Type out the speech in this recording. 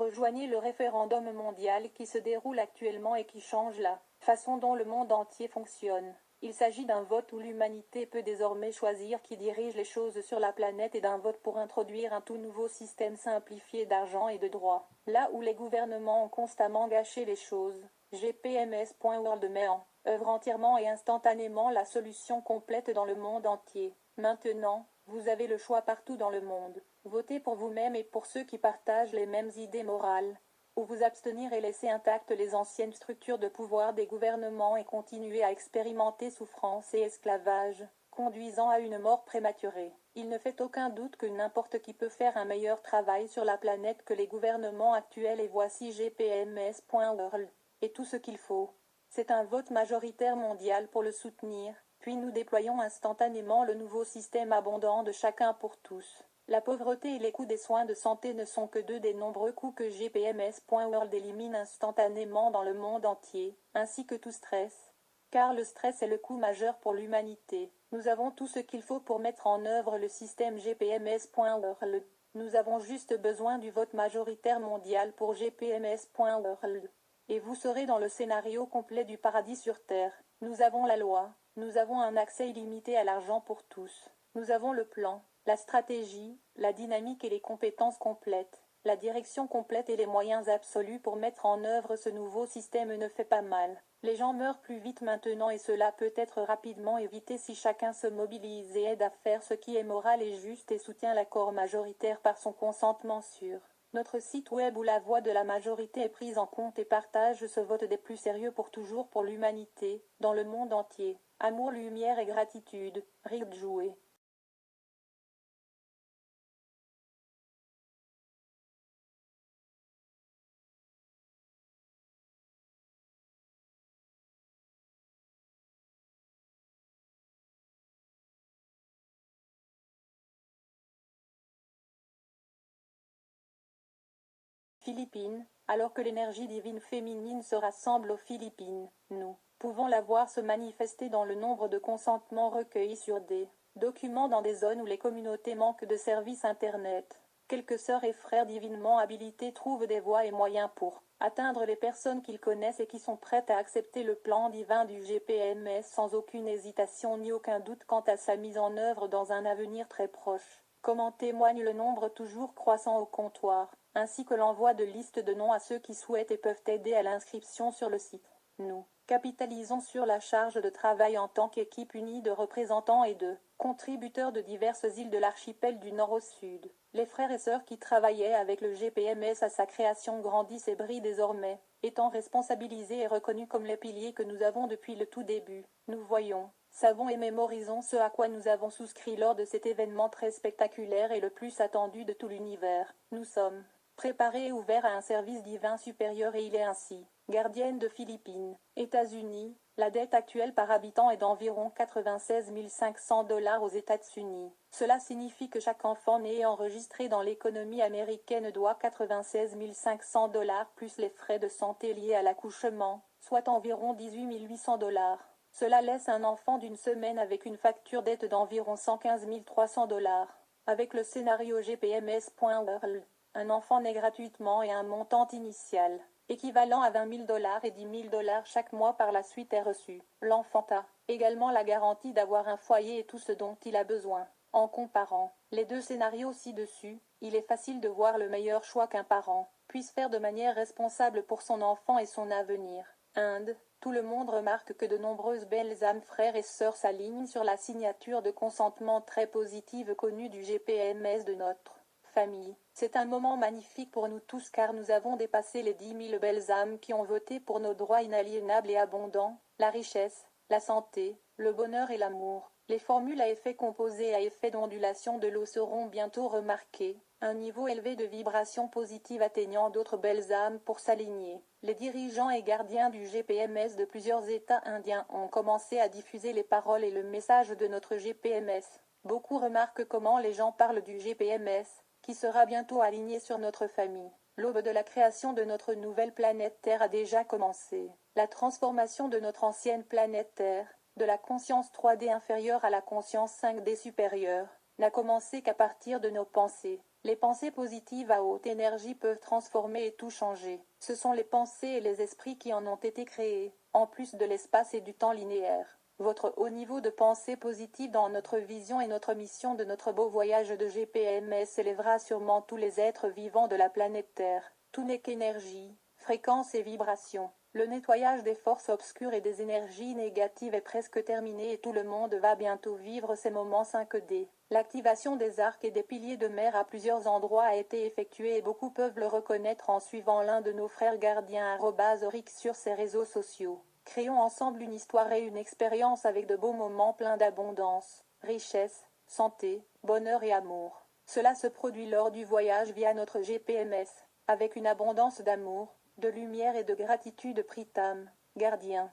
rejoignez le référendum mondial qui se déroule actuellement et qui change la façon dont le monde entier fonctionne. Il s'agit d'un vote où l'humanité peut désormais choisir qui dirige les choses sur la planète et d'un vote pour introduire un tout nouveau système simplifié d'argent et de droits. Là où les gouvernements ont constamment gâché les choses, GPMS.World met en œuvre entièrement et instantanément la solution complète dans le monde entier. Maintenant, vous avez le choix partout dans le monde. Votez pour vous-même et pour ceux qui partagent les mêmes idées morales, ou vous abstenir et laisser intactes les anciennes structures de pouvoir des gouvernements et continuer à expérimenter souffrance et esclavage, conduisant à une mort prématurée. Il ne fait aucun doute que n'importe qui peut faire un meilleur travail sur la planète que les gouvernements actuels et voici GPMS.World, et tout ce qu'il faut. C'est un vote majoritaire mondial pour le soutenir, puis nous déployons instantanément le nouveau système abondant de chacun pour tous. La pauvreté et les coûts des soins de santé ne sont que deux des nombreux coûts que GPMS.World élimine instantanément dans le monde entier, ainsi que tout stress. Car le stress est le coût majeur pour l'humanité. Nous avons tout ce qu'il faut pour mettre en œuvre le système GPMS.World. Nous avons juste besoin du vote majoritaire mondial pour GPMS.World. Et vous serez dans le scénario complet du paradis sur Terre. Nous avons la loi. Nous avons un accès illimité à l'argent pour tous. Nous avons le plan, la stratégie, la dynamique et les compétences complètes. La direction complète et les moyens absolus pour mettre en œuvre ce nouveau système ne fait pas mal. Les gens meurent plus vite maintenant et cela peut être rapidement évité si chacun se mobilise et aide à faire ce qui est moral et juste et soutient l'accord majoritaire par son consentement sûr. Notre site web où la voix de la majorité est prise en compte et partage ce vote des plus sérieux pour toujours pour l'humanité, dans le monde entier. Amour, lumière et gratitude. Rire de jouer. Philippines, alors que l'énergie divine féminine se rassemble aux Philippines, nous pouvons la voir se manifester dans le nombre de consentements recueillis sur des documents dans des zones où les communautés manquent de services Internet. Quelques sœurs et frères divinement habilités trouvent des voies et moyens pour atteindre les personnes qu'ils connaissent et qui sont prêtes à accepter le plan divin du GPMS sans aucune hésitation ni aucun doute quant à sa mise en œuvre dans un avenir très proche. Comme en témoigne le nombre toujours croissant au comptoir, ainsi que l'envoi de listes de noms à ceux qui souhaitent et peuvent aider à l'inscription sur le site. Nous capitalisons sur la charge de travail en tant qu'équipe unie de représentants et de contributeurs de diverses îles de l'archipel du nord au sud. Les frères et sœurs qui travaillaient avec le GPMS à sa création grandissent et brillent désormais, étant responsabilisés et reconnus comme les piliers que nous avons depuis le tout début. Nous voyons, savons et mémorisons ce à quoi nous avons souscrit lors de cet événement très spectaculaire et le plus attendu de tout l'univers. Nous sommes préparés et ouverts à un service divin supérieur et il est ainsi. Gardienne de Philippines, États-Unis, la dette actuelle par habitant est d'environ 96 500 $ aux États-Unis. Cela signifie que chaque enfant né et enregistré dans l'économie américaine doit 96 500 $ plus les frais de santé liés à l'accouchement, soit environ 18 800 $. Cela laisse un enfant d'une semaine avec une facture dette d'environ 115 300 $. Avec le scénario GPMS.World, un enfant naît gratuitement et un montant initial équivalent à 20 000 $ et 10 000 $ chaque mois par la suite est reçu. L'enfant a également la garantie d'avoir un foyer et tout ce dont il a besoin. En comparant les deux scénarios ci-dessus, il est facile de voir le meilleur choix qu'un parent puisse faire de manière responsable pour son enfant et son avenir. Inde, tout le monde remarque que de nombreuses belles âmes frères et sœurs s'alignent sur la signature de consentement très positive connue du GPMS de notre famille. C'est un moment magnifique pour nous tous car nous avons dépassé les 10 000 belles âmes qui ont voté pour nos droits inaliénables et abondants, la richesse, la santé, le bonheur et l'amour. Les formules à effet composé et à effet d'ondulation de l'eau seront bientôt remarquées, un niveau élevé de vibrations positives atteignant d'autres belles âmes pour s'aligner. Les dirigeants et gardiens du GPMS de plusieurs États indiens ont commencé à diffuser les paroles et le message de notre GPMS. Beaucoup remarquent comment les gens parlent du GPMS, qui sera bientôt aligné sur notre famille. L'aube de la création de notre nouvelle planète Terre a déjà commencé. La transformation de notre ancienne planète Terre, de la conscience 3D inférieure à la conscience 5D supérieure, n'a commencé qu'à partir de nos pensées. Les pensées positives à haute énergie peuvent transformer et tout changer. Ce sont les pensées et les esprits qui en ont été créés, en plus de l'espace et du temps linéaire. Votre haut niveau de pensée positive dans notre vision et notre mission de notre beau voyage de GPMS élèvera sûrement tous les êtres vivants de la planète Terre. Tout n'est qu'énergie, fréquence et vibration. Le nettoyage des forces obscures et des énergies négatives est presque terminé et tout le monde va bientôt vivre ces moments 5D. L'activation des arcs et des piliers de mer à plusieurs endroits a été effectuée et beaucoup peuvent le reconnaître en suivant l'un de nos frères gardiens @Rick sur ses réseaux sociaux. Créons ensemble une histoire et une expérience avec de beaux moments pleins d'abondance, richesse, santé, bonheur et amour. Cela se produit lors du voyage via notre GPMS, avec une abondance d'amour, de lumière et de gratitude Pritam, gardien.